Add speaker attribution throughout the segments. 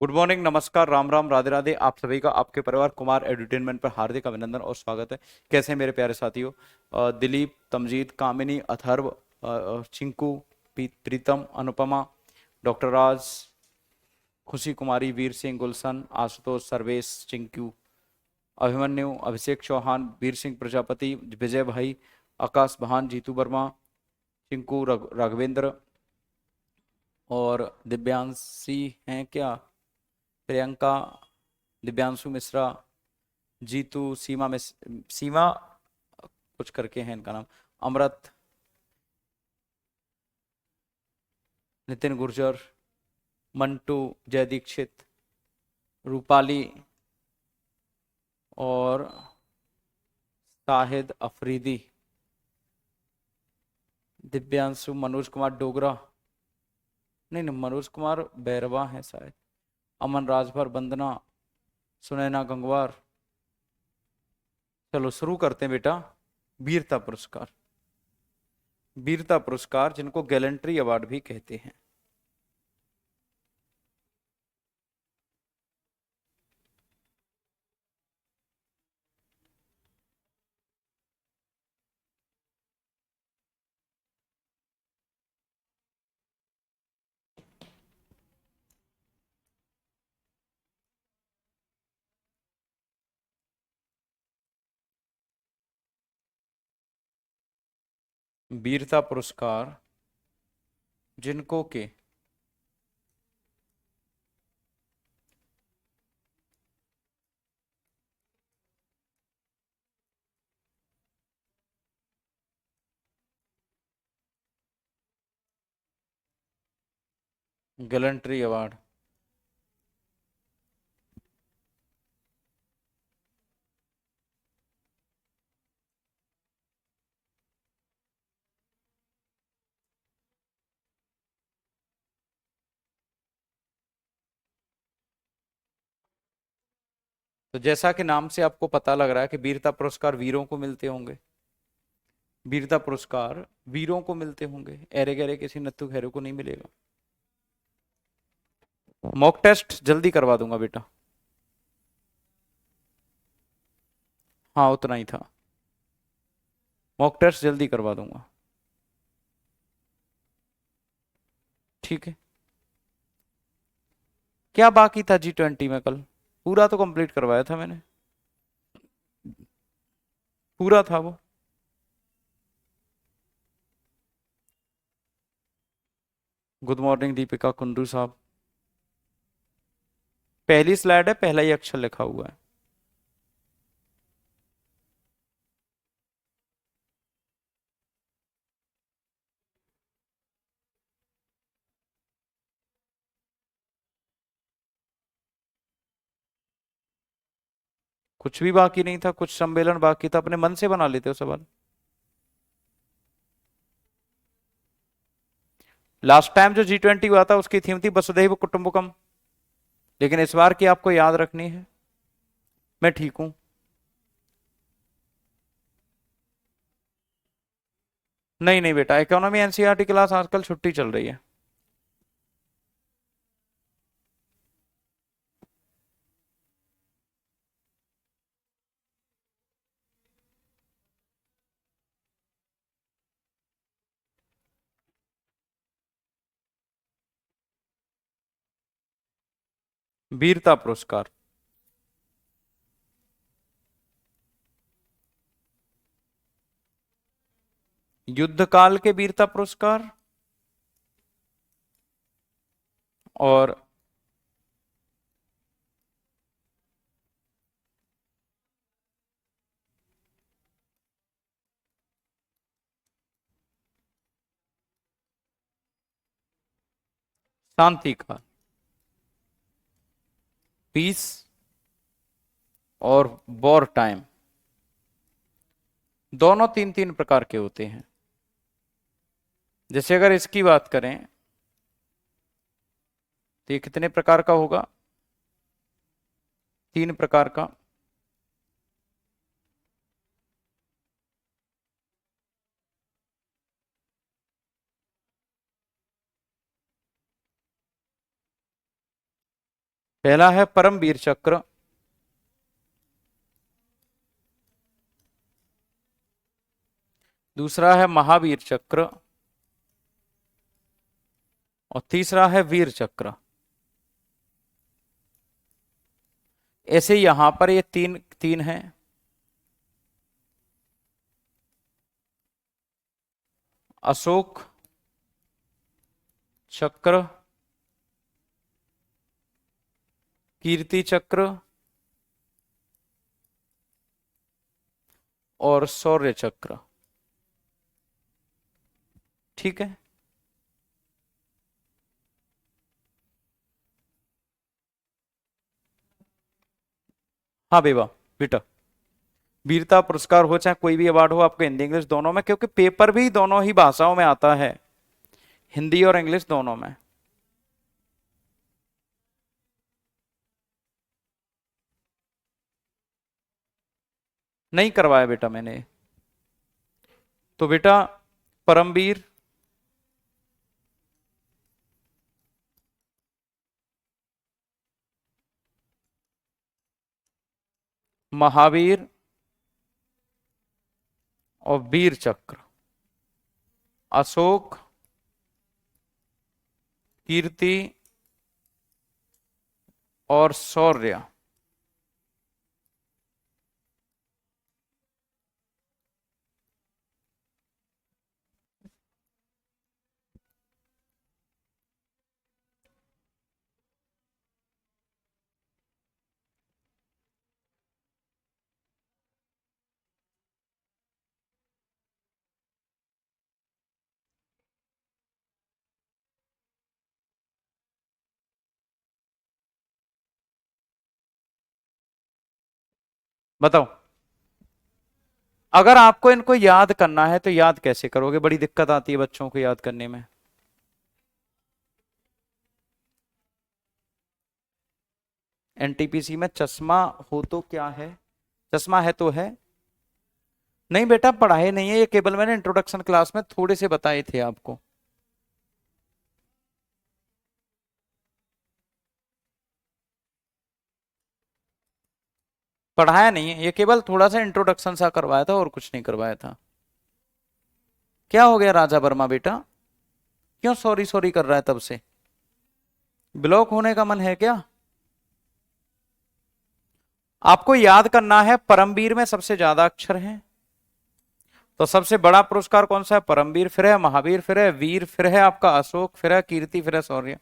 Speaker 1: Good morning, नमस्कार, राम राम, राधे राधे। आप सभी का आपके परिवार कुमार एडुटेनमेंट पर हार्दिक अभिनंदन और स्वागत है। कैसे हैं मेरे प्यारे साथियों? दिलीप, तमजीद, कामिनी, अथर्व, चिंकू, प्रीतम, अनुपमा, डॉक्टर राज, खुशी कुमारी, वीर सिंह, गुलशन, आशुतोष, सर्वेश, चिंकू, अभिमन्यु, अभिषेक चौहान, वीर सिंह प्रजापति, विजय भाई, आकाश भान, जीतू वर्मा, चिंकू, राघवेंद्र और दिव्यांशी हैं क्या? प्रियंका, दिव्यांशु मिश्रा, जीतू, सीमा कुछ करके है इनका नाम, अमृत, नितिन गुर्जर, मंटू, जय दीक्षित, रूपाली और शाहिद अफरीदी, दिव्यांशु, मनोज कुमार डोगरा, नहीं नहीं, मनोज कुमार बैरवा है शायद, अमन राजभर, वंदना, सुनैना गंगवार। चलो शुरू करते हैं बेटा। वीरता पुरस्कार, वीरता पुरस्कार जिनको गैलेंट्री अवार्ड भी कहते हैं। वीरता पुरस्कार जिनको के गैलेंट्री अवार्ड, तो जैसा कि नाम से आपको पता लग रहा है कि वीरता पुरस्कार वीरों को मिलते होंगे। वीरता पुरस्कार वीरों को मिलते होंगे, ऐरे गैरे किसी नत्थु खैरू को नहीं मिलेगा। मॉक टेस्ट जल्दी करवा दूंगा बेटा। हाँ, उतना ही था। मॉक टेस्ट जल्दी करवा दूंगा। ठीक है। क्या बाकी था G20 में कल? पूरा तो कंप्लीट करवाया था मैंने। पूरा था वो। गुड मॉर्निंग दीपिका कुंडू साहब। पहली स्लाइड है, पहला ही अक्षर लिखा हुआ है। कुछ भी बाकी नहीं था, कुछ सम्मेलन बाकी था, अपने मन से बना लेते हो सवाल। लास्ट टाइम जो G20 हुआ था उसकी थीम थी वसुधैव कुटुंबकम, लेकिन इस बार की आपको याद रखनी है। मैं ठीक हूं। नहीं नहीं बेटा, इकोनॉमी एनसीईआरटी क्लास आजकल छुट्टी चल रही है। वीरता पुरस्कार, युद्ध काल के वीरता पुरस्कार और शांति काल, पीस और वॉर टाइम, दोनों तीन तीन प्रकार के होते हैं। जैसे अगर इसकी बात करें तो ये कितने प्रकार का होगा? तीन प्रकार का। पहला है परमवीर चक्र, दूसरा है महावीर चक्र और तीसरा है वीर चक्र। ऐसे यहां पर ये तीन तीन है। अशोक चक्र, कीर्ति चक्र और शौर्य चक्र। ठीक है, हाँ बेबा बेटा, वीरता पुरस्कार हो चाहे कोई भी अवार्ड हो आपको हिंदी इंग्लिश दोनों में, क्योंकि पेपर भी दोनों ही भाषाओं में आता है, हिंदी और इंग्लिश दोनों में। नहीं करवाया बेटा मैंने। तो बेटा परमवीर, महावीर और वीर चक्र, अशोक, कीर्ति और शौर्य। बताओ, अगर आपको इनको याद करना है तो याद कैसे करोगे? बड़ी दिक्कत आती है बच्चों को याद करने में। एनटीपीसी में चश्मा हो तो क्या है? चश्मा है तो है। नहीं बेटा पढ़ाए नहीं है ये, केवल मैंने इंट्रोडक्शन क्लास में थोड़े से बताए थे आपको। पढ़ाया नहीं है ये, केवल थोड़ा सा इंट्रोडक्शन सा करवाया था और कुछ नहीं करवाया था। क्या हो गया राजा वर्मा बेटा, क्यों सॉरी सॉरी कर रहा है तब से? ब्लॉक होने का मन है क्या? आपको याद करना है परमवीर में सबसे ज्यादा अक्षर हैं, तो सबसे बड़ा पुरस्कार कौन सा है? परमवीर, फिर है महावीर, फिर है वीर, फिर है आपका अशोक, फिर है कीर्ति, फिर है शौर्य।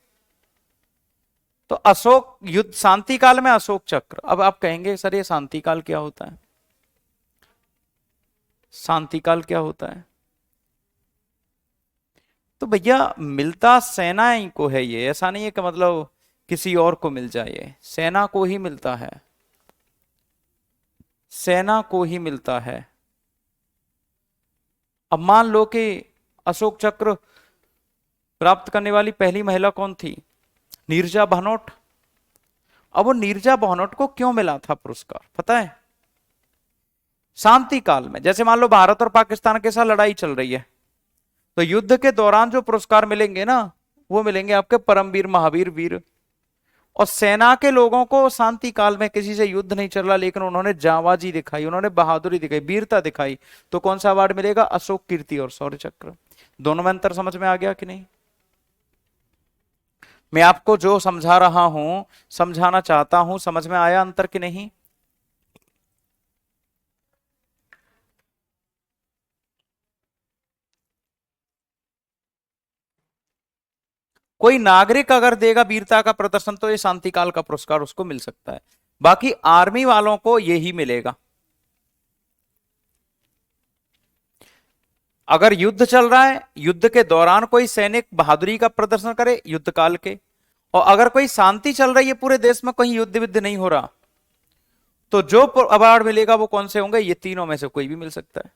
Speaker 1: तो अशोक युद्ध शांति काल में अशोक चक्र। अब आप कहेंगे सर ये शांति काल क्या होता है? शांति काल क्या होता है? तो भैया मिलता सेना ही को है ये, ऐसा नहीं है कि मतलब किसी और को मिल जाए, सेना को ही मिलता है, सेना को ही मिलता है। अब मान लो कि अशोक चक्र प्राप्त करने वाली पहली महिला कौन थी? नीरजा भानोट। अब वो नीरजा भानोट को क्यों मिला था पुरस्कार पता है? शांति काल में, जैसे मान लो भारत और पाकिस्तान के साथ लड़ाई चल रही है, तो युद्ध के दौरान जो पुरस्कार मिलेंगे ना, वो मिलेंगे आपके परमवीर, महावीर, वीर। और सेना के लोगों को शांति काल में किसी से युद्ध नहीं चल रहा, लेकिन उन्होंने जांबाजी दिखाई, उन्होंने बहादुरी दिखाई, वीरता दिखाई, तो कौन सा अवार्ड मिलेगा? अशोक, कीर्ति और शौर्य चक्र। दोनों में अंतर समझ में आ गया कि नहीं? मैं आपको जो समझा रहा हूं, समझाना चाहता हूं, समझ में आया अंतर कि नहीं? कोई नागरिक अगर देगा वीरता का प्रदर्शन तो ये शांतिकाल का पुरस्कार उसको मिल सकता है, बाकी आर्मी वालों को यही मिलेगा। अगर युद्ध चल रहा है, युद्ध के दौरान कोई सैनिक बहादुरी का प्रदर्शन करे युद्ध काल के, और अगर कोई शांति चल रही है पूरे देश में, कहीं युद्ध विद्ध नहीं हो रहा, तो जो अवार्ड मिलेगा वो कौन से होंगे? ये तीनों में से कोई भी मिल सकता है।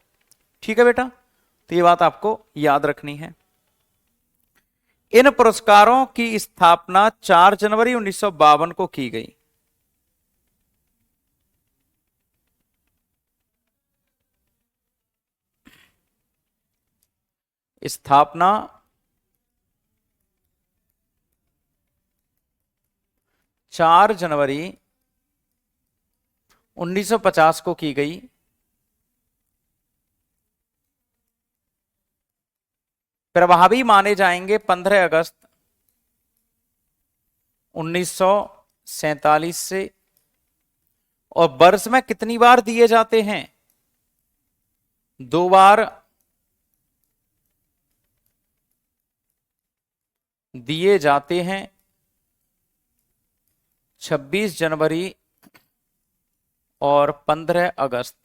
Speaker 1: ठीक है बेटा, तो ये बात आपको याद रखनी है। इन पुरस्कारों की स्थापना 4 जनवरी 1952 को की गई। स्थापना 4 जनवरी 1950 को की गई। प्रभावी माने जाएंगे 15 अगस्त 1947 से। और वर्ष में कितनी बार दिए जाते हैं? 2 बार दिए जाते हैं, 26 जनवरी और 15 अगस्त।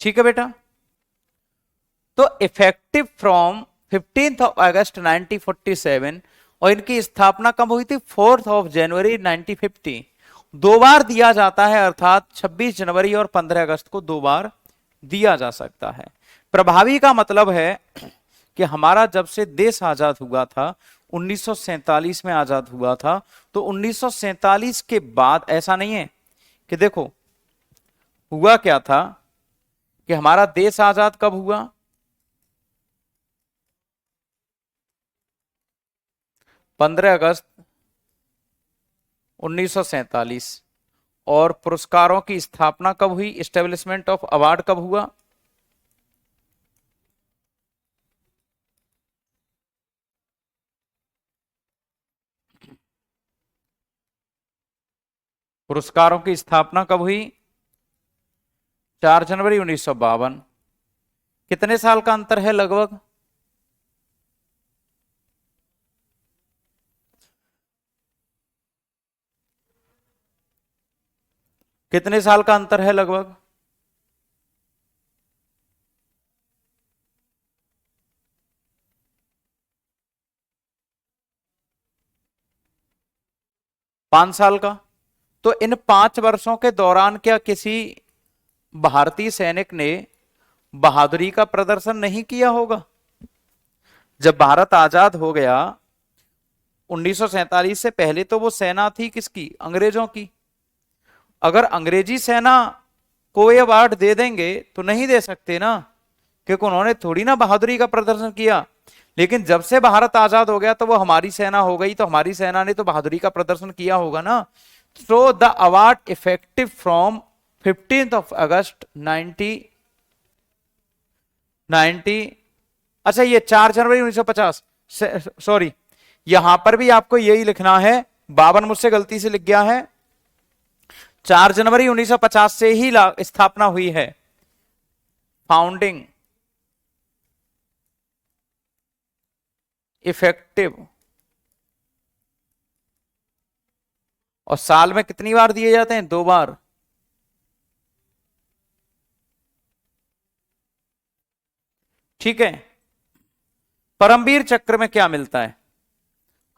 Speaker 1: ठीक है बेटा। तो इफेक्टिव फ्रॉम 15 अगस्त 1947 और इनकी स्थापना कब हुई थी? 4 जनवरी 1950। 2 बार दिया जाता है, अर्थात 26 जनवरी और 15 अगस्त को 2 बार दिया जा सकता है। प्रभावी का मतलब है कि हमारा जब से देश आजाद हुआ था, 1947 में आजाद हुआ था, तो 1947 के बाद ऐसा नहीं है कि देखो हुआ क्या था कि हमारा देश आजाद कब हुआ? 15 अगस्त 1947। और पुरस्कारों की स्थापना कब हुई? इस्टेब्लिशमेंट ऑफ अवार्ड कब हुआ? पुरस्कारों की स्थापना कब हुई? 4 जनवरी 1952। कितने साल का अंतर है लगभग? कितने साल का अंतर है लगभग? पांच साल का। तो इन 5 वर्षों के दौरान क्या किसी भारतीय सैनिक ने बहादुरी का प्रदर्शन नहीं किया होगा? जब भारत आजाद हो गया 1947 से पहले, तो वो सेना थी किसकी? अंग्रेजों की। अगर अंग्रेजी सेना को ये अवार्ड दे देंगे तो नहीं दे सकते ना, क्योंकि उन्होंने थोड़ी ना बहादुरी का प्रदर्शन किया। लेकिन जब से भारत आजाद हो गया तो वो हमारी सेना हो गई, तो हमारी सेना ने तो बहादुरी का प्रदर्शन किया होगा ना। So the award effective from 15 अगस्त 1990। अच्छा, ये 4 जनवरी 1950, सॉरी, यहां पर भी आपको यही लिखना है। बावन मुझसे गलती से लिख गया है। 4 जनवरी 1950 से ही स्थापना हुई है, फाउंडिंग इफेक्टिव। और साल में कितनी बार दिए जाते हैं? 2 बार। ठीक है। परमवीर चक्र में क्या मिलता है?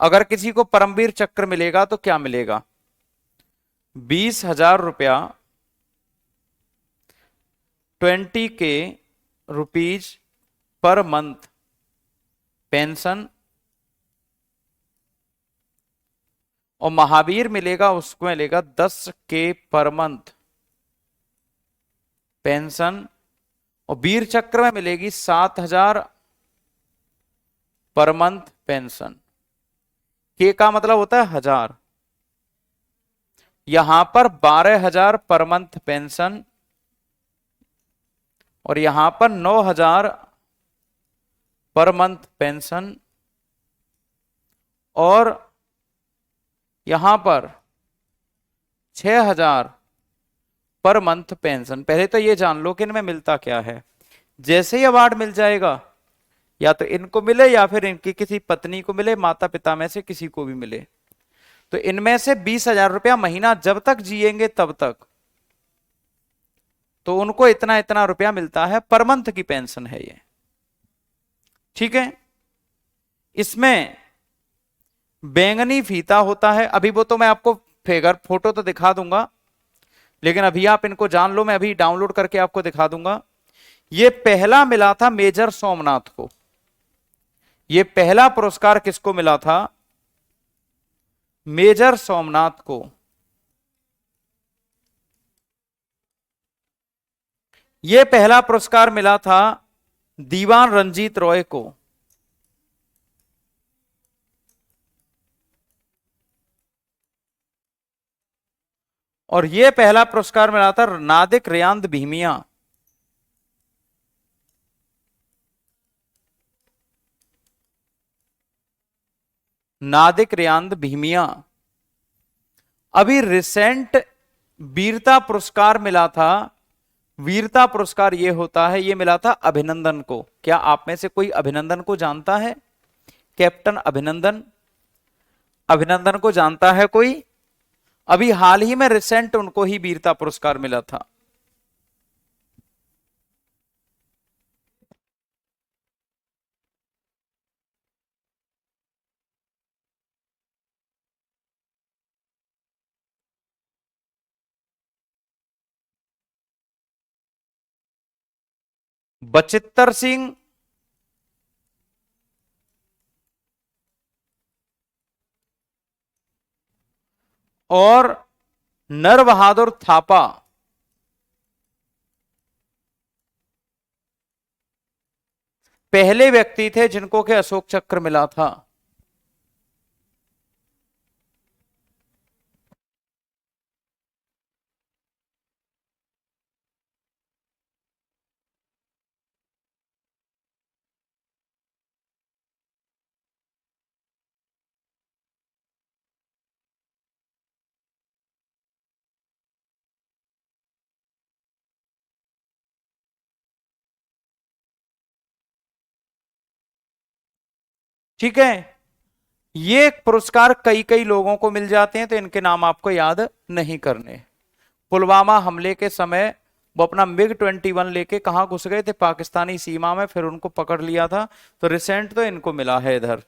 Speaker 1: अगर किसी को परमवीर चक्र मिलेगा तो क्या मिलेगा? 20,000 रुपया, 20 के रुपीज पर मंथ पेंशन। और महावीर मिलेगा, उसको मिलेगा 10 के पर मंथ पेंशन। और वीर चक्र में मिलेगी 7,000 पर मंथ पेंशन। के का मतलब होता है 1000। यहां पर 12,000 पर मंथ पेंशन और यहां पर 9,000 पर मंथ पेंशन और यहां पर 6,000 पर मंथ पेंशन। पहले तो ये जान लो कि इनमें मिलता क्या है। जैसे ही अवार्ड मिल जाएगा, या तो इनको मिले या फिर इनकी किसी पत्नी को मिले, माता पिता में से किसी को भी मिले, तो इनमें से 20,000 रुपया महीना जब तक जिएंगे तब तक, तो उनको इतना इतना रुपया मिलता है। पर मंथ की पेंशन है ये। ठीक है। इसमें बैंगनी फीता होता है। अभी वो तो मैं आपको फिगर फोटो तो दिखा दूंगा, लेकिन अभी आप इनको जान लो, मैं अभी डाउनलोड करके आपको दिखा दूंगा। ये पहला मिला था मेजर सोमनाथ को। ये पहला पुरस्कार किसको मिला था? मेजर सोमनाथ को। ये पहला पुरस्कार मिला था दीवान रंजीत रॉय को। और यह पहला पुरस्कार मिला था नादिक रियांद भीमिया। नादिक रियांद भीमिया। अभी रिसेंट वीरता पुरस्कार मिला था। वीरता पुरस्कार यह होता है, यह मिला था अभिनंदन को। क्या आप में से कोई अभिनंदन को जानता है? कैप्टन अभिनंदन, अभिनंदन को जानता है कोई? अभी हाल ही में रिसेंट उनको ही वीरता पुरस्कार मिला था। बचित्तर सिंह और नर बहादुर थापा पहले व्यक्ति थे जिनको के अशोक चक्र मिला था। ठीक है, ये पुरस्कार कई कई लोगों को मिल जाते हैं, तो इनके नाम आपको याद नहीं करने। पुलवामा हमले के समय वो अपना MiG-21 लेके कहां घुस गए थे? पाकिस्तानी सीमा में, फिर उनको पकड़ लिया था। तो रिसेंट तो इनको मिला है इधर।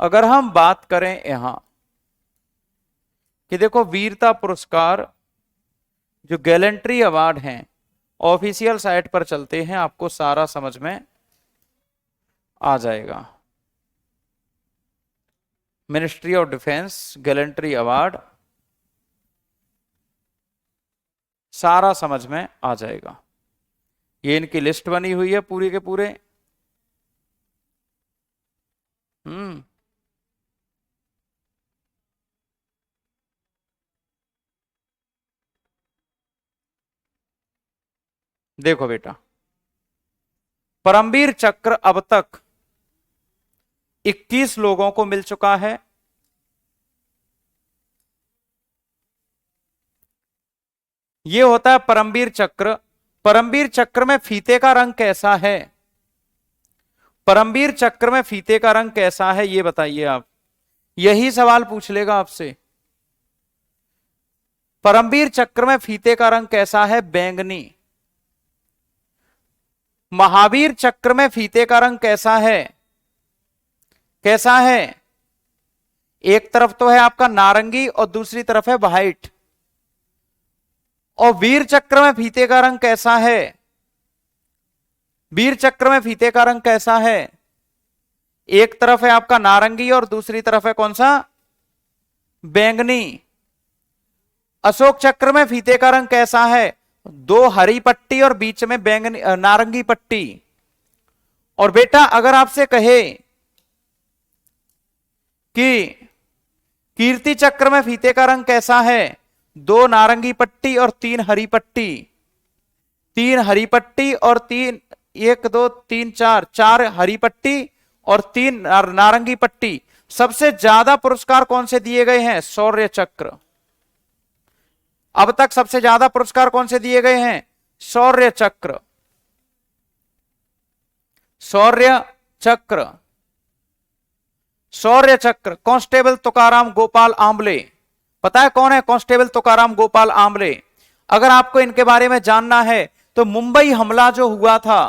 Speaker 1: अगर हम बात करें यहां कि देखो वीरता पुरस्कार जो गैलेंट्री अवार्ड हैं, ऑफिशियल साइट पर चलते हैं, आपको सारा समझ में आ जाएगा। Ministry of defence gallantry award, सारा समझ में आ जाएगा। ये इनकी लिस्ट बनी हुई है पूरी के पूरे। देखो बेटा, परमवीर चक्र अब तक 21 लोगों को मिल चुका है। यह होता है परमवीर चक्र। परमवीर चक्र में फीते का रंग कैसा है? परमवीर चक्र में फीते का रंग कैसा है, यह बताइए आप। यही सवाल पूछ लेगा आपसे। परमवीर चक्र में फीते का रंग कैसा है? बैंगनी। महावीर चक्र में फीते का रंग कैसा है? कैसा है? एक तरफ तो है आपका नारंगी और दूसरी तरफ है व्हाइट। और वीर चक्र में फीते का रंग कैसा है? वीर चक्र में फीते का रंग कैसा है? एक तरफ है आपका नारंगी और दूसरी तरफ है कौन सा? बैंगनी। अशोक चक्र में फीते का रंग कैसा है? 2 हरी पट्टी और बीच में बैंगनी नारंगी पट्टी। और बेटा अगर आपसे कहे कि कीर्ति चक्र में फीते का रंग कैसा है? 2 नारंगी पट्टी और 3 हरी पट्टी। 3 हरी पट्टी और 3, 1 2 3 4 हरी पट्टी और 3 नारंगी पट्टी। सबसे ज्यादा पुरस्कार कौन से दिए गए हैं? शौर्य चक्र। अब तक सबसे ज्यादा पुरस्कार कौन से दिए गए हैं? शौर्य चक्र। शौर्य चक्र। शौर्य चक्र कांस्टेबल तुकाराम गोपाल आंबले। पता है कौन है कांस्टेबल तुकाराम गोपाल आंबले? अगर आपको इनके बारे में जानना है तो मुंबई हमला जो हुआ था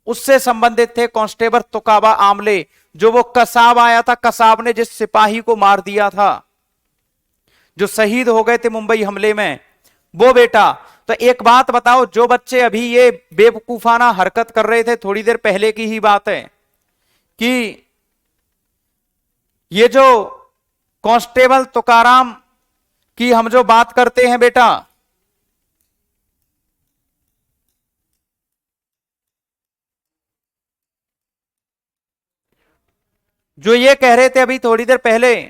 Speaker 1: उससे संबंधित थे कांस्टेबल तुकाबा आंबले। जो वो कसाब आया था, कसाब ने जिस सिपाही को मार दिया था, जो शहीद हो गए थे मुंबई हमले में, वो बेटा। तो एक बात बताओ, जो बच्चे अभी ये बेवकूफाना हरकत कर रहे थे, थोड़ी देर पहले की ही बात है, कि ये जो कांस्टेबल तुकाराम की हम जो बात करते हैं बेटा, जो ये कह रहे थे अभी थोड़ी देर पहले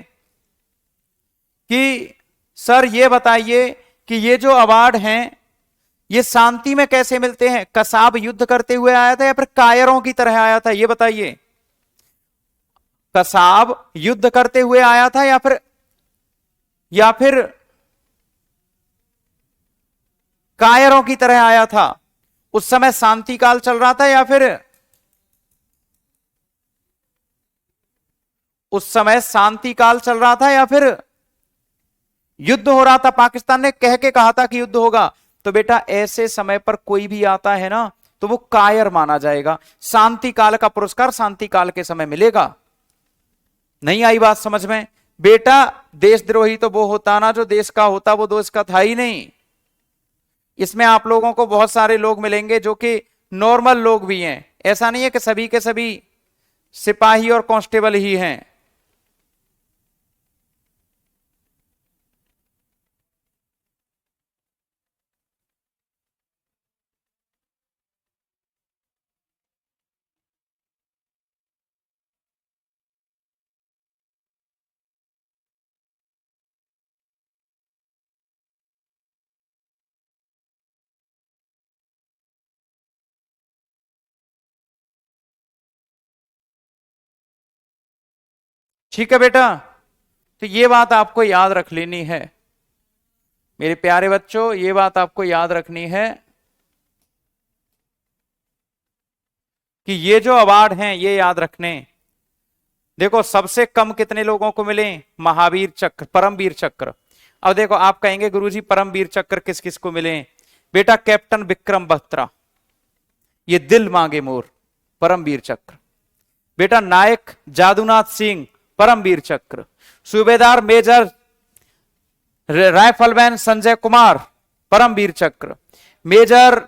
Speaker 1: कि सर ये बताइए कि ये जो अवार्ड हैं ये शांति में कैसे मिलते हैं, कसाब युद्ध करते हुए आया था या फिर कायरों की तरह आया था, ये बताइए। कसाब युद्ध करते हुए आया था या फिर कायरों की तरह आया था? उस समय शांति काल चल रहा था या फिर उस समय शांति काल चल रहा था या फिर युद्ध हो रहा था? पाकिस्तान ने कह के कहा था कि युद्ध होगा। तो बेटा ऐसे समय पर कोई भी आता है ना तो वो कायर माना जाएगा। शांति काल का पुरस्कार शांति काल के समय मिलेगा। नहीं आई बात समझ में? बेटा देशद्रोही तो वो होता ना जो देश का होता, वो देश का था ही नहीं। इसमें आप लोगों को बहुत सारे लोग मिलेंगे जो कि नॉर्मल लोग भी हैं, ऐसा नहीं है कि सभी के सभी सिपाही और कांस्टेबल ही हैं। ठीक है बेटा, तो ये बात आपको याद रख लेनी है मेरे प्यारे बच्चों, ये बात आपको याद रखनी है कि ये जो अवार्ड हैं ये याद रखने। देखो सबसे कम कितने लोगों को मिले? महावीर चक्र, परमवीर चक्र। अब देखो आप कहेंगे गुरुजी परमवीर चक्र किस किस को मिले? बेटा कैप्टन विक्रम बत्रा, ये दिल मांगे मोर, परमवीर चक्र। बेटा नायक जादूनाथ सिंह, परमवीर चक्र। सूबेदार मेजर राइफलमैन संजय कुमार, परमवीर चक्र। मेजर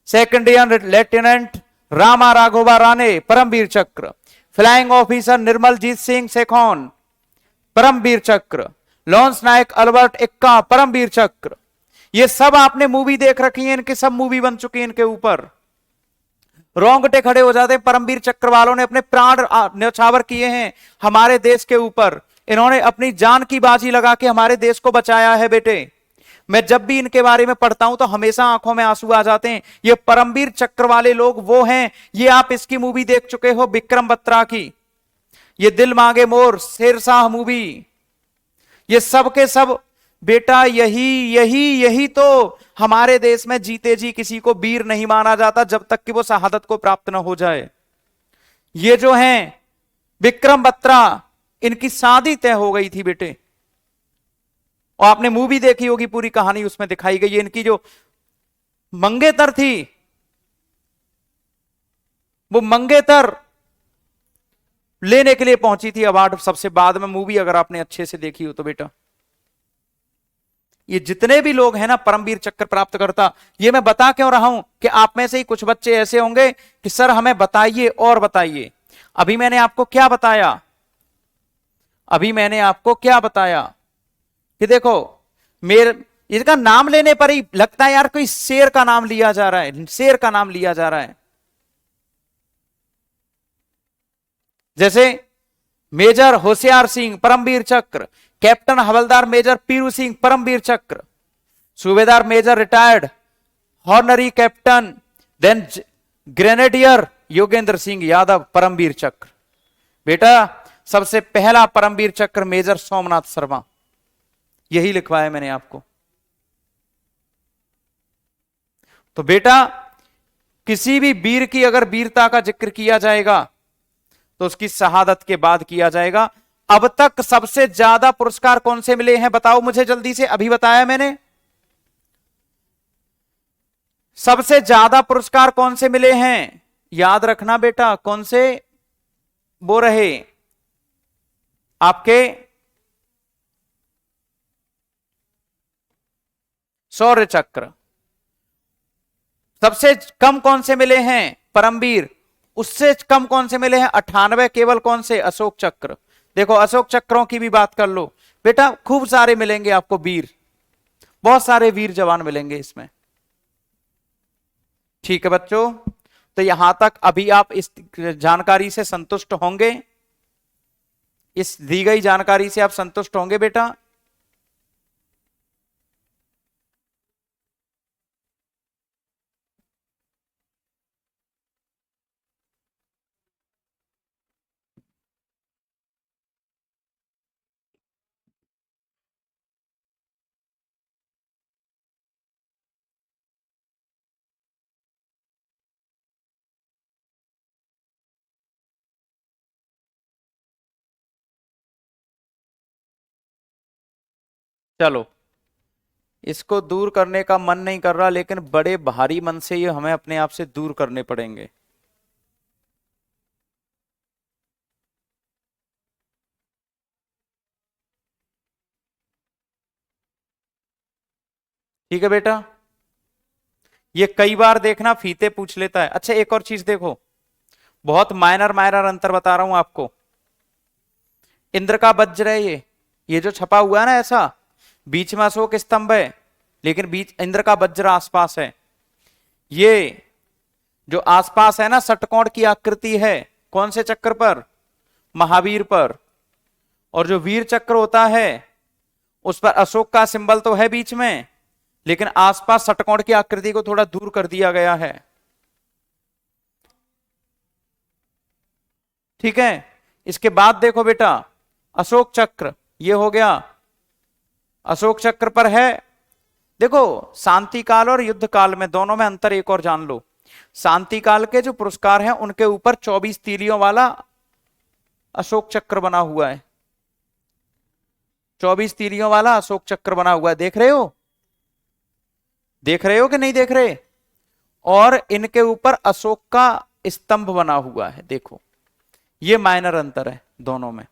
Speaker 1: सेकेंडियन लेफ्टिनेंट रामा राघोबा राणे, परमवीर चक्र। फ्लाइंग ऑफिसर निर्मलजीत सिंह शेखौन, परमवीर चक्र। लॉन्स नायक अल्बर्ट इक्का, परमवीर चक्र। ये सब आपने मूवी देख रखी है, इनके सब मूवी बन चुकी है इनके ऊपर। रोंगटे खड़े हो जाते हैं। परमवीर चक्र वालों ने अपने प्राण न्यौछावर किए हैं हमारे देश के ऊपर। इन्होंने अपनी जान की बाजी लगा के हमारे देश को बचाया है बेटे। मैं जब भी इनके बारे में पढ़ता हूं तो हमेशा आंखों में आंसू आ जाते हैं। ये परमवीर चक्र वाले लोग वो हैं, ये आप इसकी मूवी देख चुके हो विक्रम बत्रा की, ये दिल मांगे मोर, शेरशाह मूवी, ये सब के सब बेटा यही यही यही तो हमारे देश में जीते जी किसी को वीर नहीं माना जाता जब तक कि वो शहादत को प्राप्त न हो जाए। ये जो हैं विक्रम बत्रा, इनकी शादी तय हो गई थी बेटे, और आपने मूवी देखी होगी, पूरी कहानी उसमें दिखाई गई है। इनकी जो मंगेतर थी, वो मंगेतर लेने के लिए पहुंची थी अवार्ड सबसे बाद में, मूवी अगर आपने अच्छे से देखी हो तो बेटा। ये जितने भी लोग हैं ना परमवीर चक्र प्राप्त करता, ये मैं बता क्यों रहा हूं कि आप में से ही कुछ बच्चे ऐसे होंगे कि सर हमें बताइए और बताइए। अभी मैंने आपको क्या बताया? अभी मैंने आपको क्या बताया कि देखो मेरे इसका नाम लेने पर ही लगता है यार कोई शेर का नाम लिया जा रहा है, शेर का नाम लिया जा रहा है। जैसे मेजर होशियार Singh, Paramvir Chakra. Captain havildar major Piru Singh, Paramvir Chakra. Subedar major retired honorary captain then grenadier Yogendra Singh Yadav, Paramvir Chakra. बेटा सबसे पहला परमवीर चक्र मेजर सोमनाथ शर्मा, यही लिखवाया मैंने आपको। तो बेटा किसी भी वीर की अगर वीरता का जिक्र किया जाएगा तो उसकी शहादत के बाद किया जाएगा। अब तक सबसे ज्यादा पुरस्कार कौन से मिले हैं बताओ मुझे जल्दी से? अभी बताया मैंने, सबसे ज्यादा पुरस्कार कौन से मिले हैं? याद रखना बेटा, कौन से वो रहे आपके? शौर्य चक्र, सबसे कम कौन से मिले हैं? परमवीर। उससे कम कौन से मिले हैं? 98। केवल कौन से? अशोक चक्र। देखो अशोक चक्रों की भी बात कर लो बेटा, खूब सारे मिलेंगे आपको वीर, बहुत सारे वीर जवान मिलेंगे इसमें। ठीक है बच्चों, तो यहां तक अभी आप इस जानकारी से संतुष्ट होंगे? इस दी गई जानकारी से आप संतुष्ट होंगे बेटा? चलो, इसको दूर करने का मन नहीं कर रहा, लेकिन बड़े भारी मन से ये हमें अपने आप से दूर करने पड़ेंगे। ठीक है बेटा, ये कई बार देखना फीते पूछ लेता है। अच्छा एक और चीज देखो, बहुत माइनर माइनर अंतर बता रहा हूं आपको। इंद्र का वज्र है ये जो छपा हुआ है ना ऐसा, बीच में अशोक स्तंभ है, लेकिन बीच इंद्र का वज्र आसपास है। ये जो आसपास है ना षटकोण की आकृति है, कौन से चक्र पर? महावीर पर। और जो वीर चक्र होता है उस पर अशोक का सिंबल तो है बीच में, लेकिन आसपास षटकोण की आकृति को थोड़ा दूर कर दिया गया है। ठीक है, इसके बाद देखो बेटा, अशोक चक्र ये हो गया, अशोक चक्र पर है। देखो शांति काल और युद्ध काल में दोनों में अंतर एक और जान लो। शांति काल के जो पुरस्कार हैं उनके ऊपर 24 तीलियों वाला अशोक चक्र बना हुआ है। 24 तीलियों वाला अशोक चक्र बना हुआ है, देख रहे हो? देख रहे हो कि नहीं देख रहे? और इनके ऊपर अशोक का स्तंभ बना हुआ है, देखो ये माइनर अंतर है दोनों में।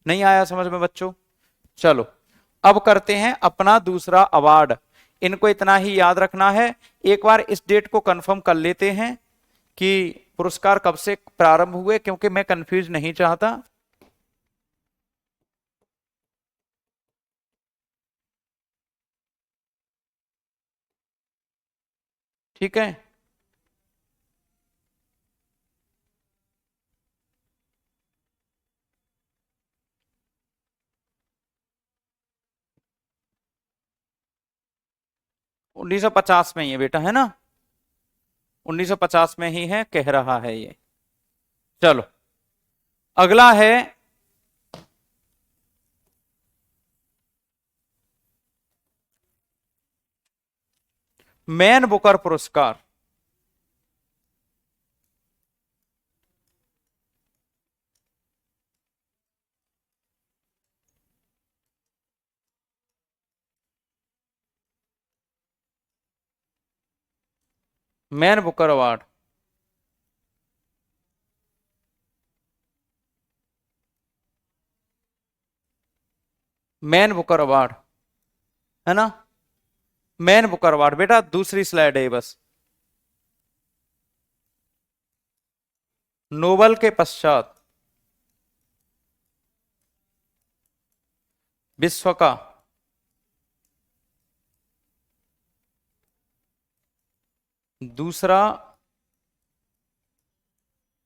Speaker 1: नहीं आया समझ में बच्चों? चलो अब करते हैं अपना दूसरा अवार्ड। इनको इतना ही याद रखना है। एक बार इस डेट को कंफर्म कर लेते हैं कि पुरस्कार कब से प्रारंभ हुए, क्योंकि मैं कंफ्यूज नहीं चाहता। ठीक है, 1950 में ही है बेटा, है ना? 1950 में ही है, कह रहा है ये। चलो अगला है मैन बुकर पुरस्कार। Man Booker award, man Booker award, है ना? मैन बुकर अवार्ड बेटा, दूसरी स्लाइड है बस। नोबल के पश्चात विश्व का दूसरा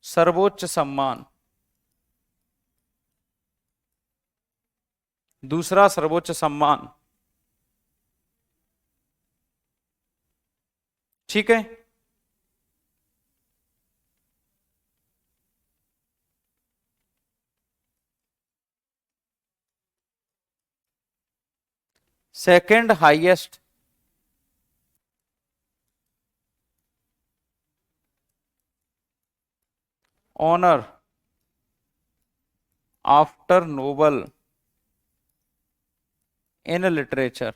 Speaker 1: सर्वोच्च सम्मान, दूसरा सर्वोच्च सम्मान। ठीक है, second highest honour after Nobel in literature.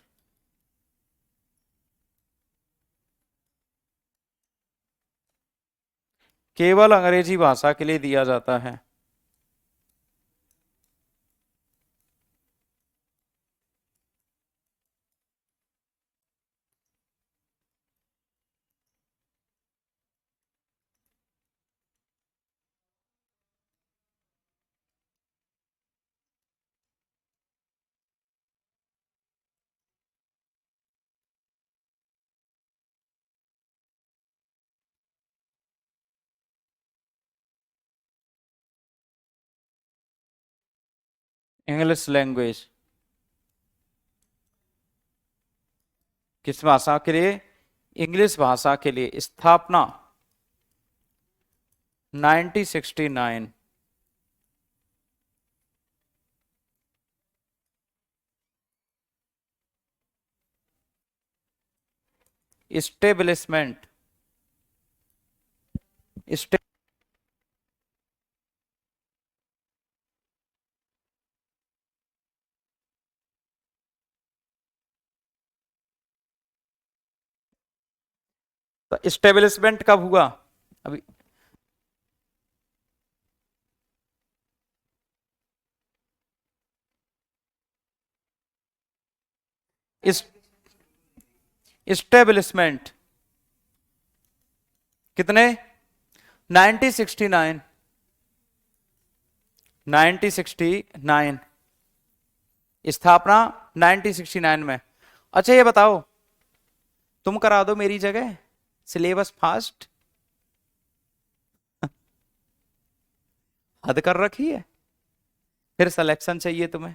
Speaker 1: केवल अंग्रेजी भाषा के लिए दिया जाता है। इंग्लिश लैंग्वेज किस भाषा के लिए? इंग्लिश भाषा के लिए। स्थापना 1969। इस्टेब्लिशमेंट तो इस्टेब्लिशमेंट कब हुआ अभी? इस इस्टेब्लिशमेंट कितने? 1969। 1969 स्थापना 1969 में। अच्छा ये बताओ, तुम करा दो मेरी जगह सिलेबस फास्ट। हद कर रखी है। फिर सिलेक्शन चाहिए तुम्हें,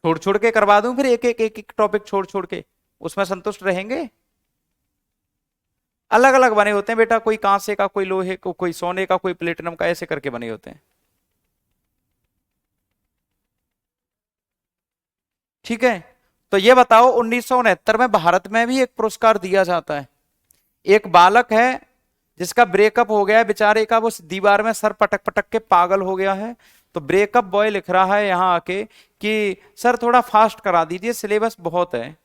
Speaker 1: छोड़ छोड़ के करवा दूं फिर एक एक टॉपिक छोड़ छोड़ के, उसमें संतुष्ट रहेंगे? अलग अलग बने होते हैं बेटा, कोई कांसे का, कोई लोहे को, कोई सोने का, कोई प्लेटिनम का, ऐसे करके बने होते हैं। ठीक है, तो ये बताओ 1969 में भारत में भी एक पुरस्कार दिया जाता है। एक बालक है जिसका ब्रेकअप हो गया है बेचारे का, वो दीवार में सर पटक पटक के पागल हो गया है। तो ब्रेकअप बॉय लिख रहा है यहाँ आके कि सर थोड़ा फास्ट करा दीजिए, सिलेबस बहुत है।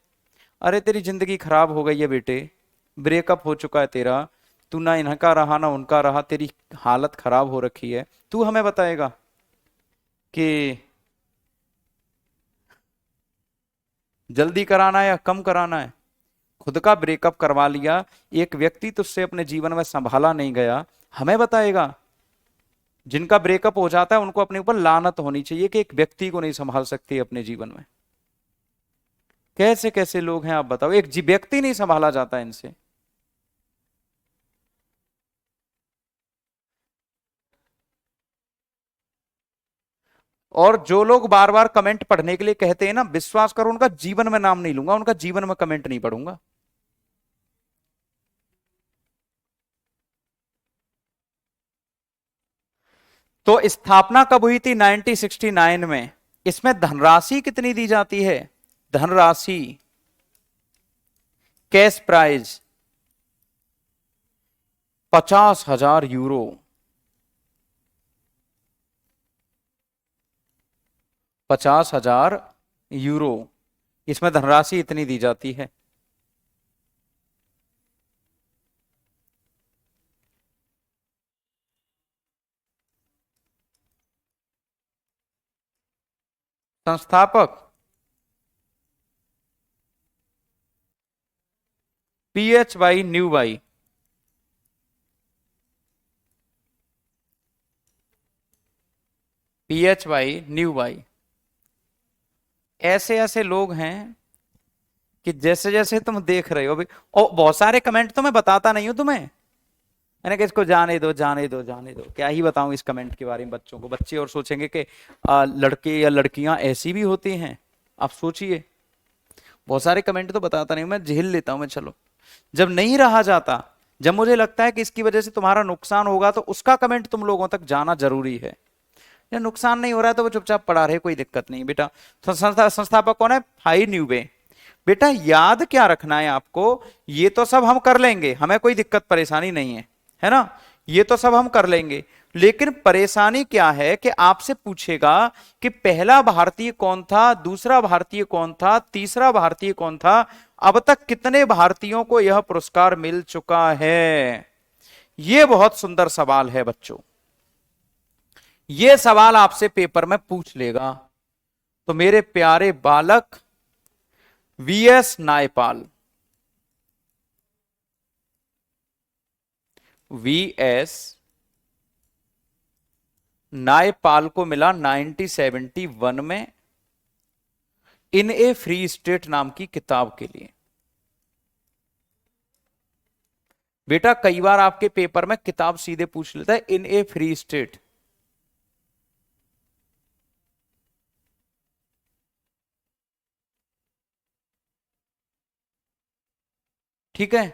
Speaker 1: अरे तेरी जिंदगी खराब हो गई है बेटे, ब्रेकअप हो चुका है तेरा, तू ना इनका रहा ना उनका रहा, तेरी हालत खराब हो रखी है। तू हमें बताएगा कि जल्दी कराना है या कम कराना है? खुद का ब्रेकअप करवा लिया, एक व्यक्ति तुझसे अपने जीवन में संभाला नहीं गया, हमें बताएगा? जिनका ब्रेकअप हो जाता है उनको अपने ऊपर लानत होनी चाहिए कि एक व्यक्ति को नहीं संभाल सकती अपने जीवन में। कैसे कैसे लोग हैं आप बताओ, एक व्यक्ति नहीं संभाला जाता इनसे। और जो लोग बार बार कमेंट पढ़ने के लिए कहते हैं ना, विश्वास करो उनका जीवन में नाम नहीं लूंगा, उनका जीवन में कमेंट नहीं पढ़ूंगा। तो स्थापना कब हुई थी? 1969 में। इसमें धनराशि कितनी दी जाती है? धनराशि कैश प्राइज 50,000 यूरो। 50,000 यूरो, इसमें धनराशि इतनी दी जाती है। संस्थापक PH new by. New by. ऐसे ऐसे लोग हैं कि जैसे जैसे तुम देख रहे हो अभी, और बहुत सारे कमेंट तो मैं बताता नहीं हूं तुम्हें, मैंने कहा इसको जाने दो जाने दो जाने दो, क्या ही बताऊं इस कमेंट के बारे में बच्चों को। बच्चे और सोचेंगे कि लड़के या लड़कियां ऐसी भी होती हैं, आप सोचिए। बहुत सारे कमेंट तो बताता नहीं, मैं झेल लेता हूं मैं, चलो जब नहीं रहा जाता, जब मुझे लगता है कि इसकी वजह से तुम्हारा नुकसान होगा, तो उसका कमेंट तुम लोगों तक जाना जरूरी है। या नुकसान नहीं हो रहा है तो वो चुपचाप पड़ा रहे, कोई दिक्कत नहीं बेटा। तो संस्थापक कौन है? फाई न्यूवे। बेटा याद क्या रखना है आपको, ये तो सब हम कर लेंगे, हमें कोई दिक्कत परेशानी नहीं है ना, ये तो सब हम कर लेंगे। लेकिन परेशानी क्या है कि आपसे पूछेगा कि पहला भारतीय कौन था, दूसरा भारतीय कौन था, तीसरा भारतीय कौन था, अब तक कितने भारतीयों को यह पुरस्कार मिल चुका है? यह बहुत सुंदर सवाल है बच्चों, यह सवाल आपसे पेपर में पूछ लेगा। तो मेरे प्यारे बालक, VS नायपाल, VS नायपाल को मिला 1971 में इन ए फ्री स्टेट नाम की किताब के लिए। बेटा कई बार आपके पेपर में किताब सीधे पूछ लेता है इन ए फ्री स्टेट। ठीक है,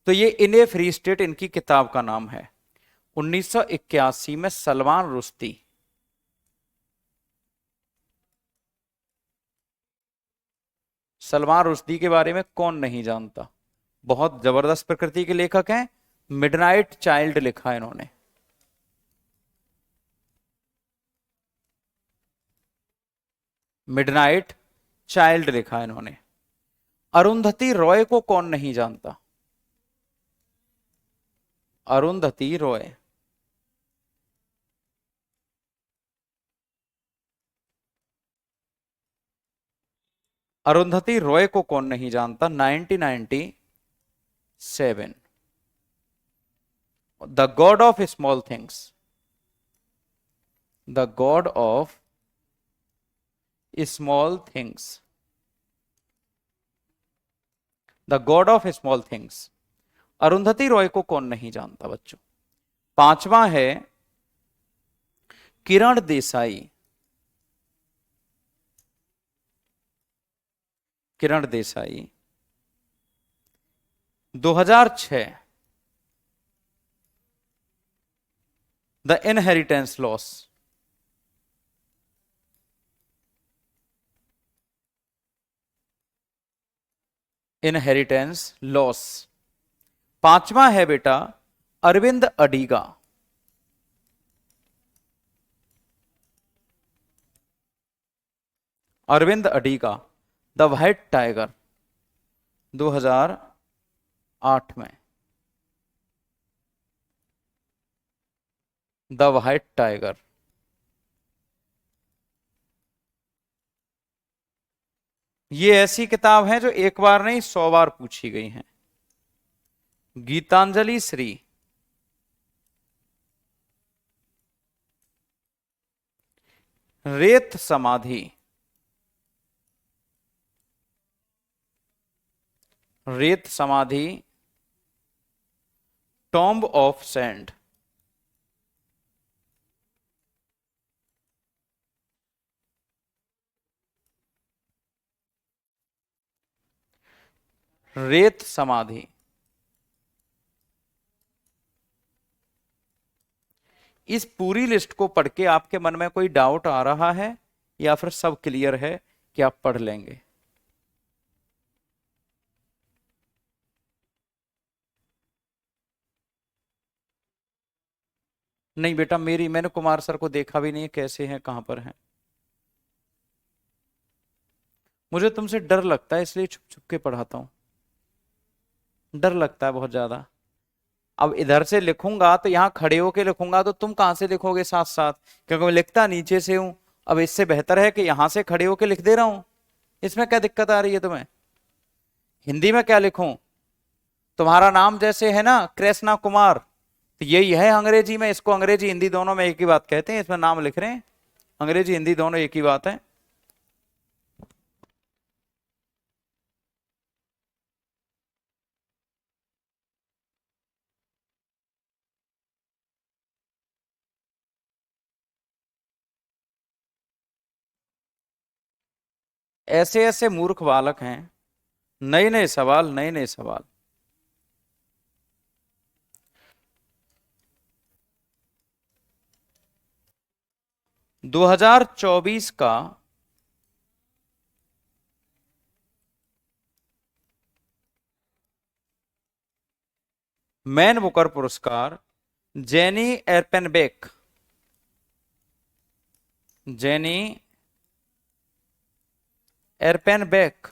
Speaker 1: तो ये इन ए फ्री स्टेट इनकी किताब का नाम है। 1981 में सलमान रुश्दी, सलमान रुश्दी के बारे में कौन नहीं जानता, बहुत जबरदस्त प्रकृति के लेखक हैं। मिडनाइट चाइल्ड लिखा इन्होंने। मिडनाइट चाइल्ड लिखा इन्होंने। अरुंधति रॉय को कौन नहीं जानता, अरुंधति रॉय, अरुंधति रॉय को कौन नहीं जानता। 1997, the God of Small Things, the God of Small Things, the God of Small Things, Arundhati Roy को कौन नहीं जानता बच्चों। पांचवा है Kiran Desai, Kiran Desai 2006, the Inheritance Loss, Inheritance Loss. पांचवा है बेटा Aravind Adiga, Aravind Adiga the White Tiger 2008 में, द व्हाइट टाइगर। ये ऐसी किताब है जो एक बार नहीं 100 बार पूछी गई है। गीतांजलि श्री, रेत समाधि, रेत समाधि, टॉम्ब ऑफ सैंड, रेत समाधि। इस पूरी लिस्ट को पढ़ के आपके मन में कोई डाउट आ रहा है या फिर सब क्लियर है कि आप पढ़ लेंगे। नहीं बेटा, मैंने कुमार सर को देखा भी नहीं है, कैसे हैं कहां पर हैं। मुझे तुमसे डर लगता है इसलिए छुप छुप के पढ़ाता हूं, डर लगता है बहुत ज्यादा। अब इधर से लिखूंगा तो यहां खड़े होके लिखूंगा तो तुम कहां से लिखोगे साथ साथ, क्योंकि मैं लिखता नीचे से हूं। अब इससे बेहतर है कि यहां से खड़े होके लिख दे रहा हूं। इसमें क्या दिक्कत आ रही है तुम्हें। हिंदी में क्या लिखूं, तुम्हारा नाम जैसे है ना कृष्णा कुमार, तो यही है अंग्रेजी में, इसको अंग्रेजी हिंदी दोनों में एक ही बात कहते हैं। इसमें नाम लिख रहे हैं, अंग्रेजी हिंदी दोनों एक ही बात है। ऐसे ऐसे मूर्ख बालक हैं, नए नए सवाल, नए नए सवाल। 2024 का मैन बुकर पुरस्कार जेनी एरपेनबेक, जेनी एरपेनबेक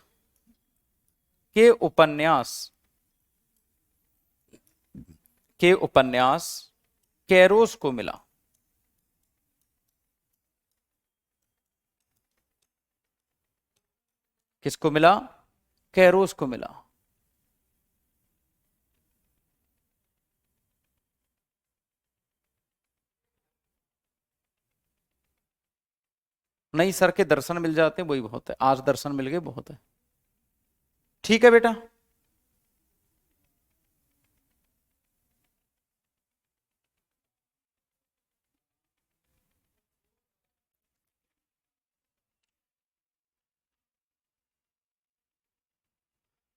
Speaker 1: के उपन्यास, के उपन्यास कैरोस को मिला। किसको मिला, कैरोस को मिला। नहीं, सर के दर्शन मिल जाते हैं वही बहुत है, आज दर्शन मिल गए बहुत है। ठीक है बेटा।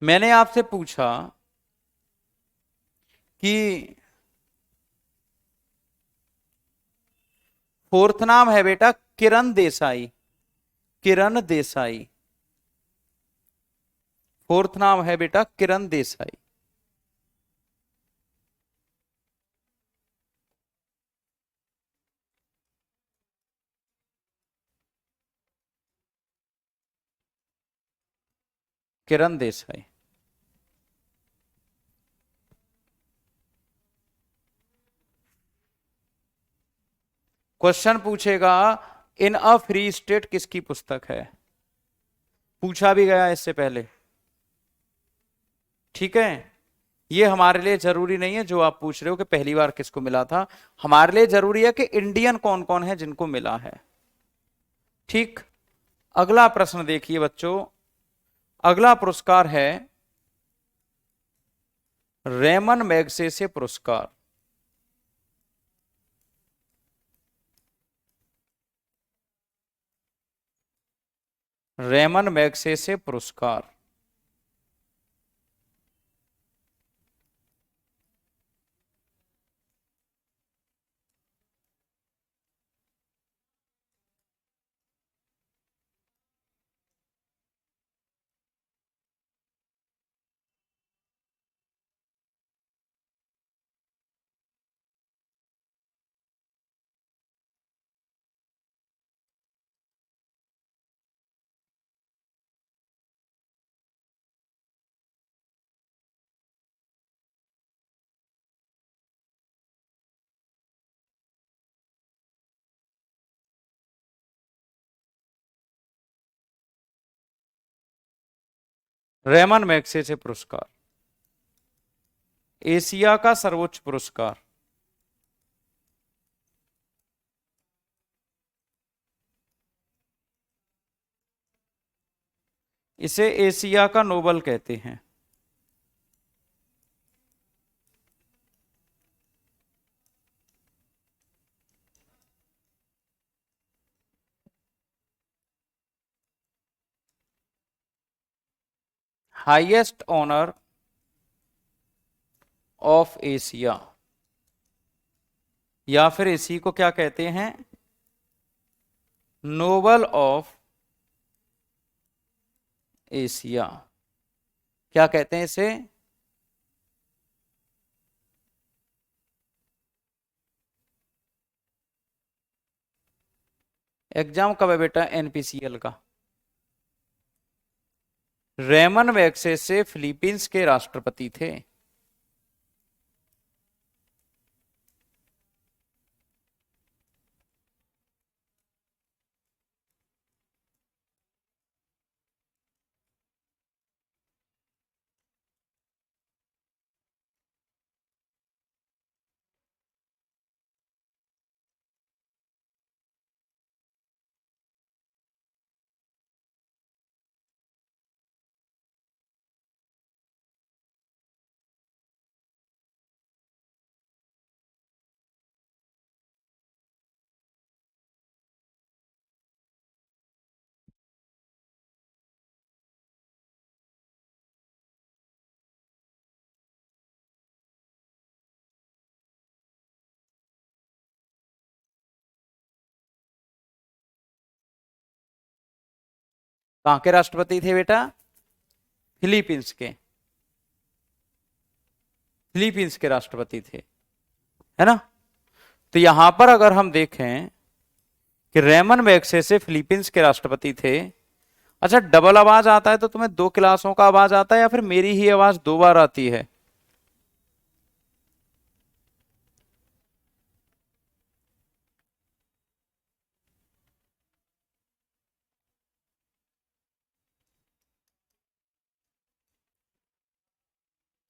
Speaker 1: मैंने आपसे पूछा कि फोर्थ नाम है बेटा किरण देसाई, किरण देसाई, फोर्थ नाम है बेटा किरण देसाई। किरण देसाई। क्वेश्चन पूछेगा इन अ फ्री स्टेट किसकी पुस्तक है, पूछा भी गया इससे पहले। ठीक है, ये हमारे लिए जरूरी नहीं है जो आप पूछ रहे हो कि पहली बार किसको मिला था, हमारे लिए जरूरी है कि इंडियन कौन कौन है जिनको मिला है। ठीक, अगला प्रश्न देखिए बच्चों, अगला पुरस्कार है रेमन मैगसेसे पुरस्कार। रेमन मैगसेसे पुरस्कार। रेमन मैगसेसे पुरस्कार एशिया का सर्वोच्च पुरस्कार। इसे एशिया का नोबल कहते हैं। हाईएस्ट ऑनर ऑफ एशिया, या फिर इसी को क्या कहते हैं, नोबल ऑफ एशिया। क्या कहते हैं इसे, एग्जाम कब है बेटा एनपीसीएल का। रेमन मैग्सेसे फिलीपींस के राष्ट्रपति थे। कहां के राष्ट्रपति थे बेटा, फिलीपींस के, फिलीपींस के राष्ट्रपति थे, है ना। तो यहां पर अगर हम देखें कि रेमन मैग्सेसे फिलीपींस के राष्ट्रपति थे। अच्छा, डबल आवाज आता है तो तुम्हें दो क्लासों का आवाज आता है या फिर मेरी ही आवाज दो बार आती है।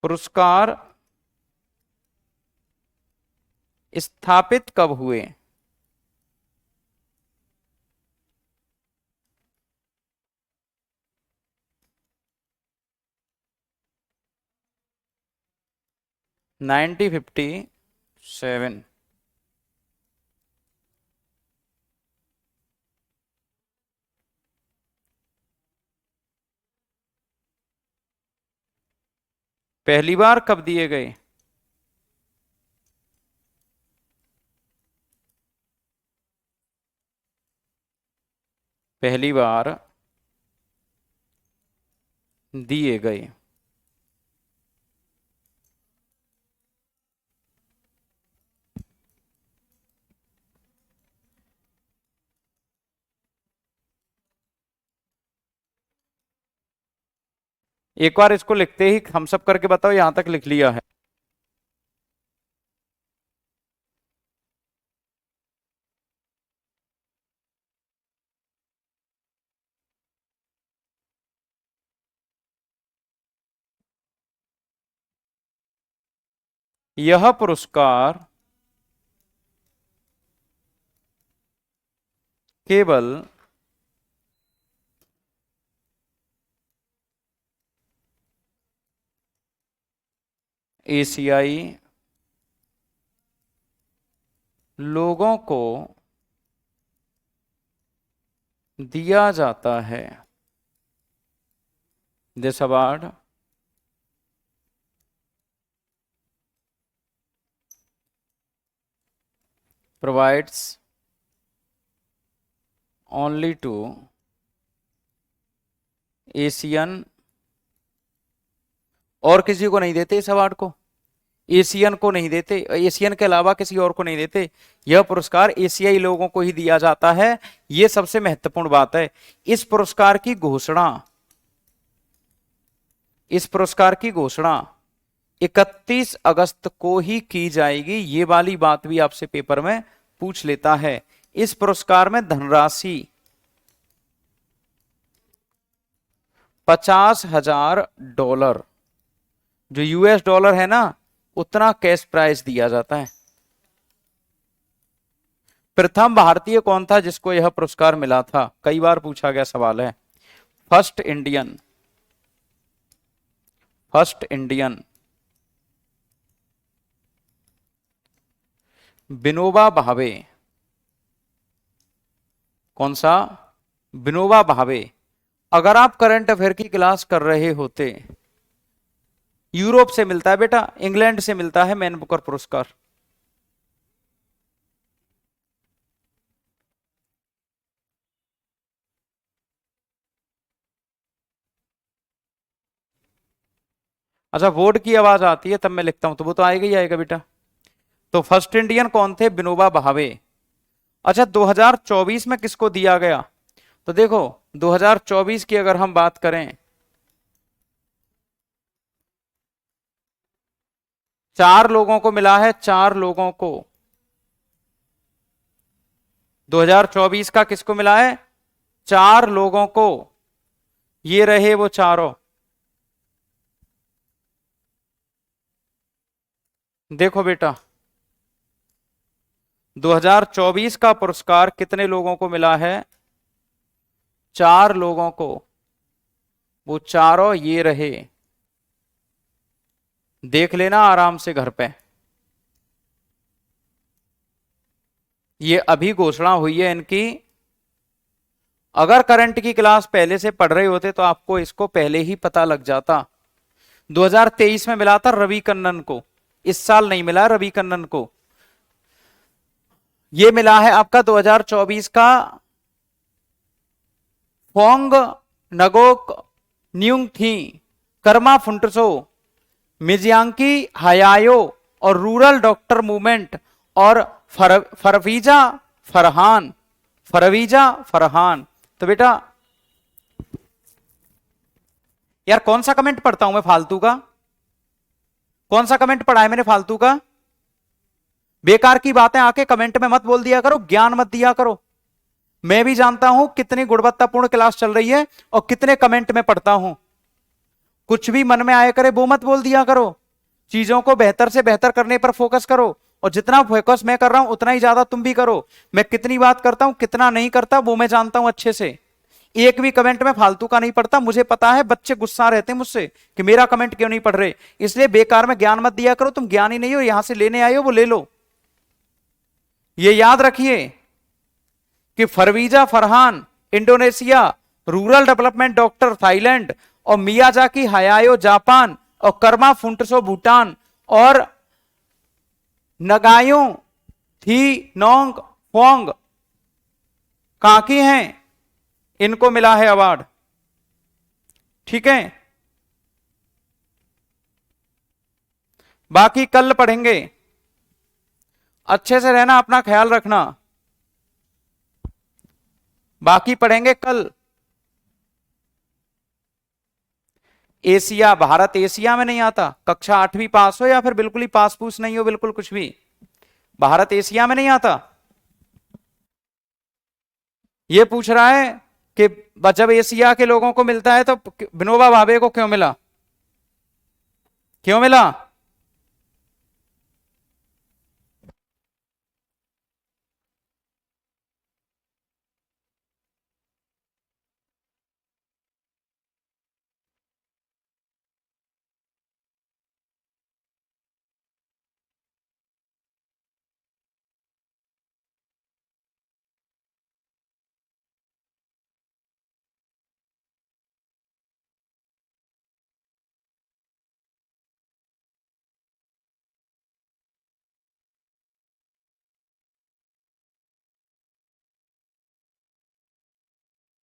Speaker 1: पुरस्कार स्थापित कब हुए, नाइनटीन 57। पहली बार कब दिए गए? पहली बार दिए गए। एक बार इसको लिखते ही हम सब करके बताओ, यहां तक लिख लिया है? यह पुरस्कार केवल एशियाई लोगों को दिया जाता है। This award provides only to Asian, और किसी को नहीं देते इस अवार्ड को, एशियन को नहीं देते, एशियन के अलावा किसी और को नहीं देते। यह पुरस्कार एशियाई लोगों को ही दिया जाता है। यह सबसे महत्वपूर्ण बात है। इस पुरस्कार की घोषणा 31 अगस्त को ही की जाएगी। ये वाली बात भी आपसे पेपर में पूछ लेता है। इस पुरस्कार में धनराशि $50,000, जो यूएस डॉलर है ना, उतना कैश प्राइज दिया जाता है। प्रथम भारतीय कौन था जिसको यह पुरस्कार मिला था? कई बार पूछा गया सवाल है। First Indian Vinoba Bhave. कौन सा? विनोबा भावे। अगर आप करंट अफेयर की क्लास कर रहे होते, यूरोप से मिलता है बेटा, इंग्लैंड से मिलता है मैन बुकर पुरस्कार। अच्छा, बोर्ड की आवाज आती है तब मैं लिखता हूं, तो वो तो आएगा ही आएगा बेटा। तो फर्स्ट इंडियन कौन थे? विनोबा भावे। अच्छा, 2024 में किसको दिया गया? तो देखो 2024 की अगर हम बात करें, 4 लोगों को मिला है, 4 लोगों को। 2024 का किसको मिला है? 4 लोगों को। ये रहे वो चारों। देखो बेटा, 2024 का पुरस्कार कितने लोगों को मिला है? 4 लोगों को। वो चारों ये रहे। देख लेना आराम से घर पे। ये अभी घोषणा हुई है इनकी। अगर करंट की क्लास पहले से पढ़ रहे होते तो आपको इसको पहले ही पता लग जाता। 2023 में मिला था रवि कन्नन को, इस साल नहीं मिला रवि कन्नन को। ये मिला है आपका 2024 का फोंग नगोक न्यूंग थी, कर्मा फुंटसो, मिजियांकी हयायो और रूरल डॉक्टर मूवमेंट और फरवीजा फरहान। तो बेटा यार, कौन सा कमेंट पढ़ता हूं मैं फालतू का? कौन सा कमेंट पढ़ा है मैंने फालतू का? बेकार की बातें आके कमेंट में मत बोल दिया करो, ज्ञान मत दिया करो। मैं भी जानता हूं कितनी गुणवत्तापूर्ण क्लास चल रही है और कितने कमेंट में पढ़ता हूं। कुछ भी मन में आया करे वो मत बोल दिया करो। चीजों को बेहतर से बेहतर करने पर फोकस करो, और जितना फोकस मैं कर रहा हूं उतना ही ज्यादा तुम भी करो। मैं कितनी बात करता हूं, कितना नहीं करता, वो मैं जानता हूं अच्छे से। एक भी कमेंट में फालतू का नहीं पढ़ता। मुझे पता है बच्चे गुस्सा रहते हैं मुझसे कि मेरा कमेंट क्यों नहीं पढ़ रहे। इसलिए बेकार में ज्ञान मत दिया करो। तुम ज्ञानी नहीं हो, यहां से लेने आए हो वो ले लो। ये याद रखिए कि Farwiza Farhan Indonesia, rural development doctor Thailand और मियाजाकी हयायो जापान और कर्मा फुंटसो भूटान और नगायों थी नोंग फोंग कहां की हैं, इनको मिला है अवार्ड। ठीक है, बाकी कल पढ़ेंगे, अच्छे से रहना, अपना ख्याल रखना, बाकी पढ़ेंगे कल। एशिया, भारत एशिया में नहीं आता, कक्षा 8वीं पास हो या फिर बिल्कुल ही पास पूस नहीं हो, बिल्कुल कुछ भी, भारत एशिया में नहीं आता। ये पूछ रहा है कि जब एशिया के लोगों को मिलता है तो विनोबा भावे को क्यों मिला, क्यों मिला?